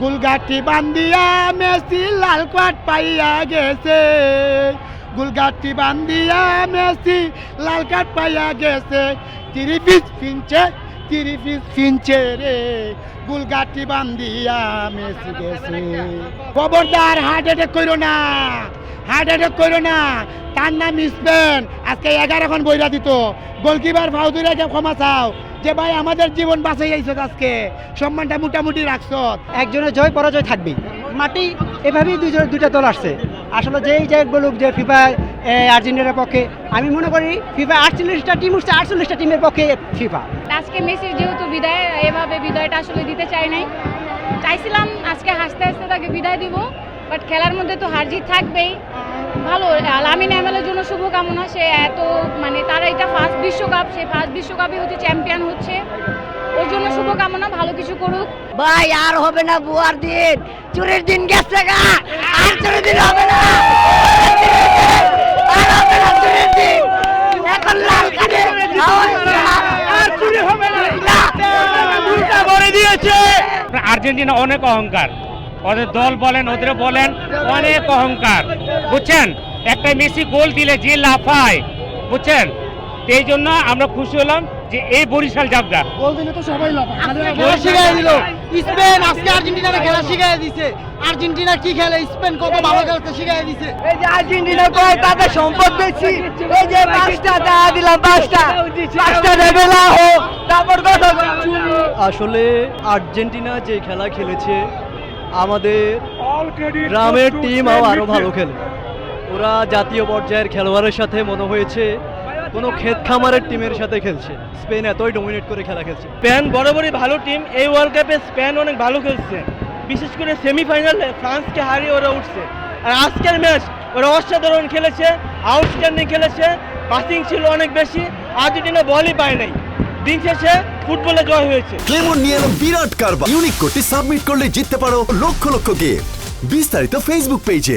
গুলগাটি বান্দিয়া Messi লাল card পাইয়া গেছে, গুলগাটি বান্দিয়া Messi লাল card পাইয়া গেছে, তিরিপিস ফিনছে রে, গুলগাটি বান্দিয়া মেসি গেছে। খবরদার হার্ট অ্যাটাক করো না, হার্ট অ্যাটাক করো না। তার নাম স্পেন, আজকে 11 এখন বইরা দিত। গোলকিপার ফাউদুরাকে ক্ষমা চাও যে ভাই আমাদের জীবন বাঁচাই আইছত, আজকে সম্মানটা মোটামুটি রাখছ। একজনের জয় পরাজয় থাকবেই, মাটি এভাবেই দুইটা দল আসছে। আসলে যেই যে বলুক যে ফিফা আর্জেন্টিনার পক্ষে, আমি মনে করি ফিফা 48টা টিম উঠছে, 48টা টিমের পক্ষে ফিফা। আজকে মেসির যেহেতু বিদায়, এভাবে বিদায়টা আসলে দিতে চাই নাই, চাইছিলাম আজকে হাসতে হাসতে তাকে বিদায় দিব, বাট খেলার মধ্যে তো হার জিত থাকবেই। ভালো, লামিন ইয়ামালের জন্য শুভকামনা। সে এত মানে তারা এটা ফার্স্ট বিশ্বকাপ, সে ফার্স্ট বিশ্বকাপে হচ্ছে চ্যাম্পিয়ন হচ্ছে, ওর জন্য শুভকামনা, ভালো কিছু করুক। ভাই আর হবে না বুয়ার দিন, চুরির দিন গেছে গা, আর চুরির দিন হবে না, আর হবে না চুরির দিন। এখন লাল কার্ডে আর চুরি হবে না, উল্টা করে দিয়েছে। আর্জেন্টিনা অনেক অহংকার, ওদের দল বলেন ওদের বলেন অনেক অহংকার, বুঝছেন। একটা মেসি গোল দিলে যে লাফায়, বুঝছেন, এই জন্য আমরা খুশি হলাম যে এই বরিশাল জাবগা গোল দিলে তো সবাই লাফায়। খেলা শিখাই দিল স্পেন, আজকে আর্জেন্টিনার খেলা শিখাই দিছে। আর্জেন্টিনা কি খেলে, স্পেন কত ভালো খেলতে শিখাই দিছে। এই যে আর্জেন্টিনা কয় তাদের সম্পদ বেশি, এই যে 5টা টাকা দিলাম, 5টা দেবে না হোক, তারপর কত। আসলে আর্জেন্টিনা যে খেলা খেলেছে, আমাদের গ্রামের টিম আরো ভালো খেলে। ওরা জাতীয় পর্যায়ের খেলোয়াড়ের সাথে মনে হয়েছে কোনো ক্ষেত খামারের টিমের সাথে খেলছে। স্পেন এতই ডমিনেট করে খেলা খেলছে। স্পেন বরাবরই ভালো টিম, এই ওয়ার্ল্ড কাপে স্পেন অনেক ভালো খেলছে, বিশেষ করে সেমিফাইনালে ফ্রান্সকে হারিয়ে ওরা উঠছে। আর আজকের ম্যাচ ওরা অসাধারণ খেলেছে, আউটস্ট্যান্ডিং খেলেছে, পাসিং ছিল অনেক বেশি, আর্জেন্টিনা বলই পায় নাই। দিন শেষে ফুটবলে জয় হয়েছে। ক্লেমন নিয়ে এলো বিরাট কারবার, ইউনিক কোডটি সাবমিট করলে জিততে পারো লক্ষ লক্ষ গিফট। বিস্তারিত ফেসবুক পেজে।